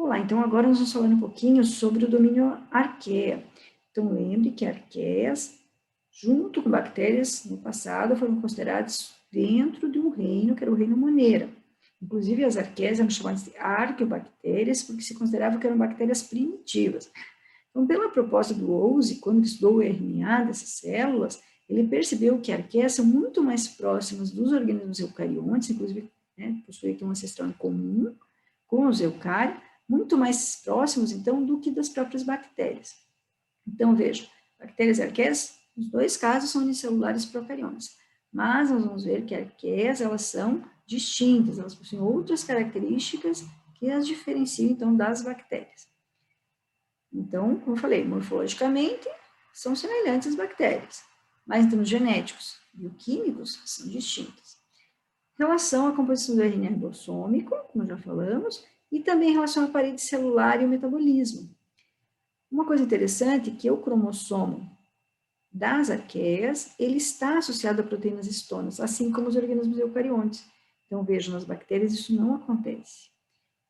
Olá, então agora nós vamos falar um pouquinho sobre o domínio arqueia. Então lembre que arqueias, junto com bactérias, no passado foram consideradas dentro de um reino, que era o reino Monera. Inclusive as arqueias eram chamadas de arqueobactérias, porque se considerava que eram bactérias primitivas. Então, pela proposta do Ose, quando ele estudou o RNA dessas células, ele percebeu que arqueias são muito mais próximas dos organismos eucariontes, inclusive possuem aqui um ancestral em comum com os eucários, muito mais próximos, então, do que das próprias bactérias. Então, veja, bactérias e arqueias, nos dois casos, são unicelulares procariontes, mas nós vamos ver que arqueias, elas são distintas, elas possuem outras características que as diferenciam, então, das bactérias. Então, como eu falei, morfologicamente, são semelhantes às bactérias, mas em termos genéticos, bioquímicos, são distintas. Em relação à composição do RNA ribossômico, como já falamos, e também em relação à parede celular e o metabolismo. Uma coisa interessante é que o cromossomo das arqueias, ele está associado a proteínas histonas, assim como os organismos eucariontes. Então, vejam, nas bactérias isso não acontece.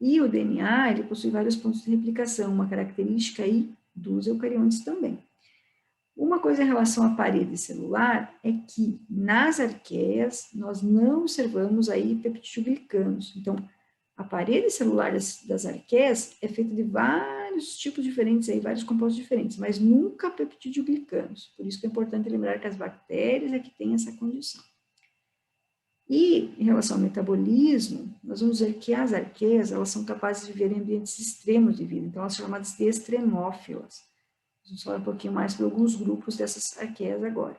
E o DNA, ele possui vários pontos de replicação, uma característica aí dos eucariontes também. Uma coisa em relação à parede celular é que nas arqueias nós não observamos aí peptidoglicanos. Então, a parede celular das arqueias é feita de vários tipos diferentes, aí, vários compostos diferentes, mas nunca peptidoglicanos. Por isso que é importante lembrar que as bactérias é que têm essa condição. E, em relação ao metabolismo, nós vamos ver que as arqueias, elas são capazes de viver em ambientes extremos de vida, então elas são chamadas de extremófilas. Vamos falar um pouquinho mais sobre alguns grupos dessas arqueias agora.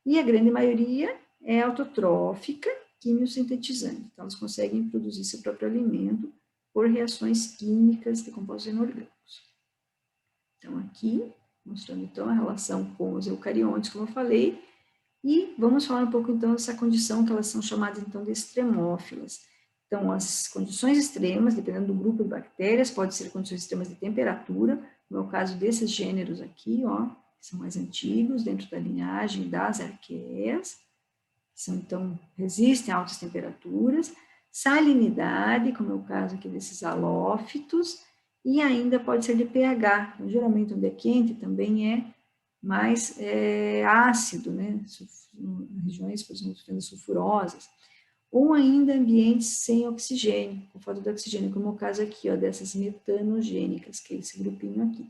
E a grande maioria é autotrófica, quimiosintetizante, então elas conseguem produzir seu próprio alimento por reações químicas de compostos inorgânicos. Então, aqui, mostrando então a relação com os eucariontes, como eu falei, e vamos falar um pouco, então, dessa condição que elas são chamadas, então, de extremófilas. Então, as condições extremas, dependendo do grupo de bactérias, pode ser condições extremas de temperatura, como é o caso desses gêneros aqui, ó, que são mais antigos, dentro da linhagem das arqueias, são, então, resistem a altas temperaturas, salinidade, como é o caso aqui desses halófitos, e ainda pode ser de pH, então, geralmente onde é quente também é mais ácido, né, regiões, por exemplo, fendas sulfurosas, ou ainda ambientes sem oxigênio, com falta de oxigênio, como é o caso aqui, ó, dessas metanogênicas, que é esse grupinho aqui.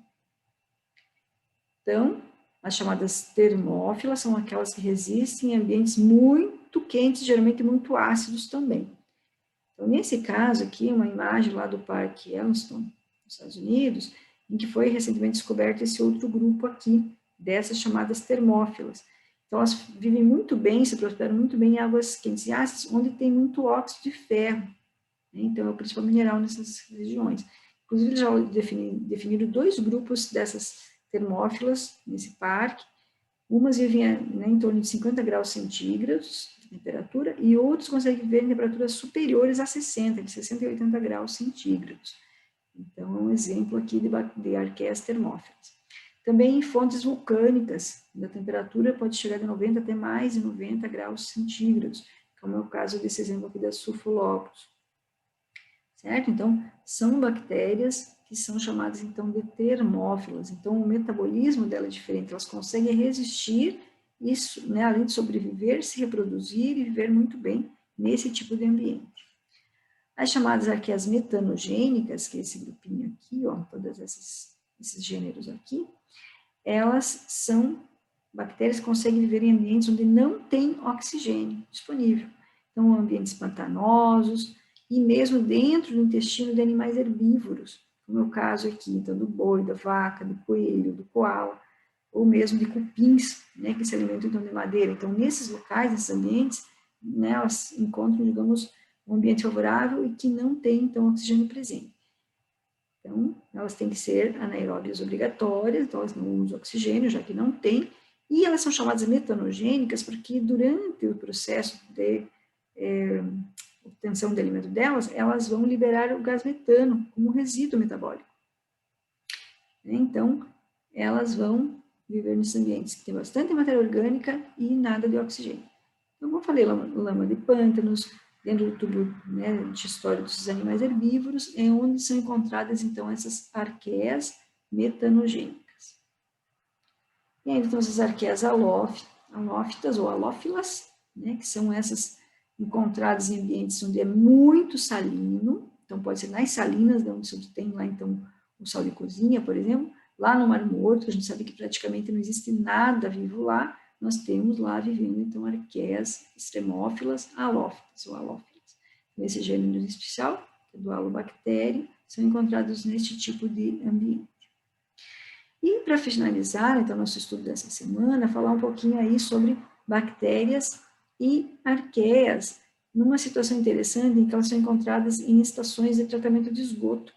Então, as chamadas termófilas são aquelas que resistem em ambientes muito quentes, geralmente muito ácidos também. Então, nesse caso aqui, uma imagem lá do Parque Yellowstone, nos Estados Unidos, em que foi recentemente descoberto esse outro grupo aqui, dessas chamadas termófilas. Então, elas vivem muito bem, se prosperam muito bem em águas quentes e ácidas, onde tem muito óxido de ferro. Né? Então, é o principal mineral nessas regiões. Inclusive, eles já definiram dois grupos dessas termófilas nesse parque. Umas vivem em torno de 50 graus centígrados de temperatura e outros conseguem viver em temperaturas superiores a 60, de 60 e 80 graus centígrados. Então, é um exemplo aqui de arqueias termófilas. Também em fontes vulcânicas, a temperatura pode chegar de 90 até mais de 90 graus centígrados, como é o caso desse exemplo aqui das sulfolopos. Certo? Então, são bactérias que são chamadas, então, de termófilas. Então, o metabolismo dela é diferente, elas conseguem resistir, isso, né, além de sobreviver, se reproduzir e viver muito bem nesse tipo de ambiente. As chamadas arqueias metanogênicas, que é esse grupinho aqui, ó, todos esses gêneros aqui, elas são bactérias que conseguem viver em ambientes onde não tem oxigênio disponível. Então, ambientes pantanosos e mesmo dentro do intestino de animais herbívoros, como é o caso aqui, então, do boi, da vaca, do coelho, do coala, ou mesmo de cupins, né, que se alimentam, então, de madeira. Então, nesses locais, nesses ambientes, né, elas encontram, digamos, um ambiente favorável e que não tem, então, oxigênio presente. Então, elas têm que ser anaeróbias obrigatórias, então elas não usam oxigênio, já que não tem, e elas são chamadas metanogênicas porque durante o processo de obtenção de alimento delas, elas vão liberar o gás metano como resíduo metabólico. Então, elas vão viver nesses ambientes que tem bastante matéria orgânica e nada de oxigênio. Então, como eu falei, lama de pântanos, dentro do tubo, né, digestório desses animais herbívoros, é onde são encontradas, então, essas arqueias metanogênicas. E ainda então essas arqueias halófitas ou halófilas, né, que são essas encontradas em ambientes onde é muito salino, então pode ser nas salinas, onde se obtém lá então o sal de cozinha, por exemplo, lá no Mar Morto, a gente sabe que praticamente não existe nada vivo lá, nós temos lá vivendo então arqueias extremófilas halófitas ou halófilas. Nesse gênero especial, do halobactério, são encontrados neste tipo de ambiente. E para finalizar, então, nosso estudo dessa semana, falar um pouquinho aí sobre bactérias e arqueias, numa situação interessante em que elas são encontradas em estações de tratamento de esgoto.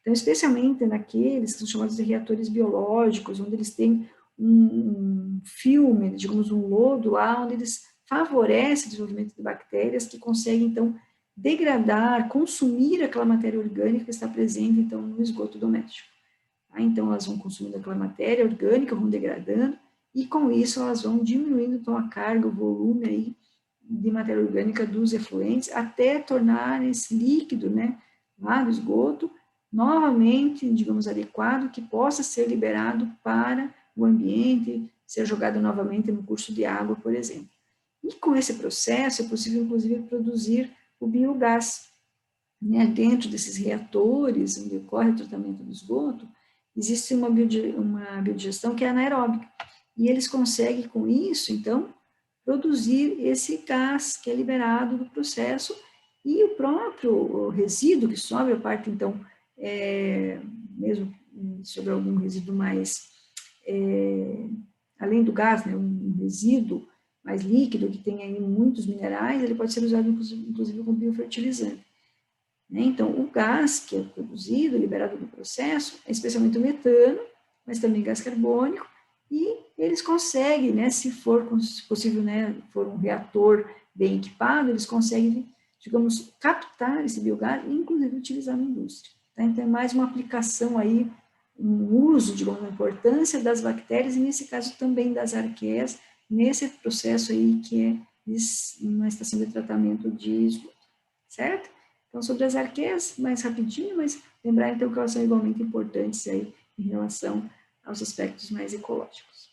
Então, especialmente naqueles que são chamados de reatores biológicos, onde eles têm um filme, digamos, um lodo lá, onde eles favorecem o desenvolvimento de bactérias que conseguem, então, degradar, consumir aquela matéria orgânica que está presente, então, no esgoto doméstico. Então, elas vão consumindo aquela matéria orgânica, vão degradando, e com isso elas vão diminuindo então, a carga, o volume aí de matéria orgânica dos efluentes, até tornar esse líquido, né, lá do esgoto, novamente, digamos, adequado, que possa ser liberado para o ambiente, ser jogado novamente no curso de água, por exemplo. E com esse processo é possível, inclusive, produzir o biogás, né, dentro desses reatores, onde ocorre o tratamento do esgoto, existe uma biodigestão que é anaeróbica. E eles conseguem, com isso, então, produzir esse gás que é liberado do processo e o próprio resíduo que sobra, a parte, então, mesmo sobre algum resíduo mais, além do gás, né, um resíduo mais líquido, que tem aí muitos minerais, ele pode ser usado, inclusive, como biofertilizante. Então, o gás que é produzido, liberado do processo, é especialmente o metano, mas também gás carbônico, e eles conseguem, né, se for possível, né, for um reator bem equipado, eles conseguem, digamos, captar esse biogás e, inclusive, utilizar na indústria. Tá? Então, é mais uma aplicação aí, um uso, digamos, a importância das bactérias, e nesse caso também das arqueias, nesse processo aí que é uma estação de tratamento de esgoto, certo? Então, sobre as arqueias, mais rapidinho, mas lembrar então que elas são igualmente importantes aí em relação aos aspectos mais ecológicos.